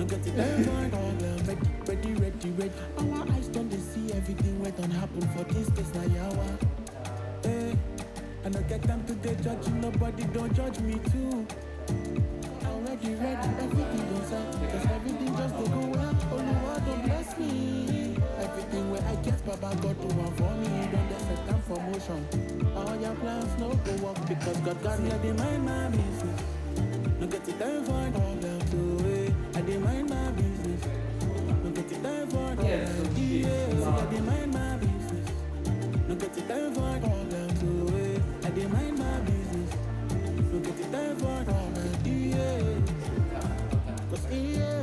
No get it time for problem. Ready. Our eyes don't they see everything wait on happen for this place now yawa. Hey, I no get time to dey judge nobody, don't judge me too. Already ready, everything goes up, cause everything just dey go well. Only God don't bless me. Everything where I get, Baba God do one for me. Don't let set time for motion. All your plans no go work because God got me. I dey mind my business. No get it time for problem too. I dey mind my business. No get it time for problem. Yeah, I dey mind my business. No get it time for problem too. I dey mind my business. No get it time for problem. Yeah, cause yeah.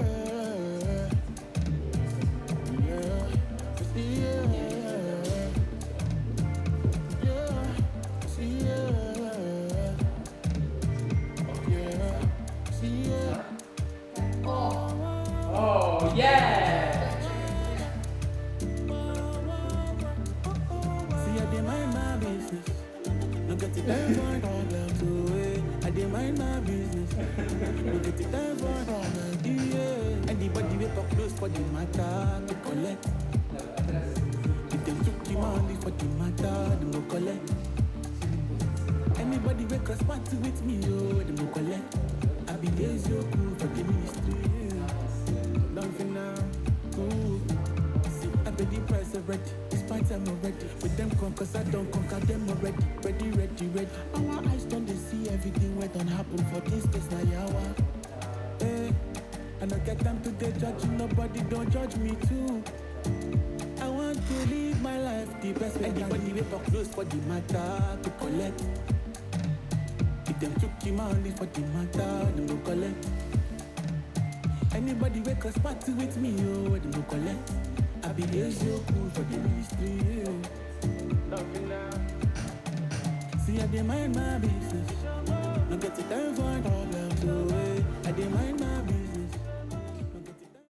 Oh, yeah! See, I dey mind my business. No get it time for problem too. I dey mind my business. No get it time for problem. Yeah. Anybody wake up close for the matter to collect. If they took the money for the matter, they go collect. Anybody wake up party with me, oh, they go collect. I be lazy, oh, cool for the ministry. Nothing now, cool. See, I be the price already. Despite I'm already with them cause I don't conquer them already. Ready. Our eyes don't they see everything wait on happen for this place now yawa. Hey, I no get time to dey judge nobody, don't judge me too. I want to live my life the best way. Anybody wake up close for the matter to collect. If them took him only for the matter, they go collect. Anybody wake up party with me, oh, they go collect. I be lazy, oh, cool for the ministry. Nothing now. See, I dey mind my business. No get it time for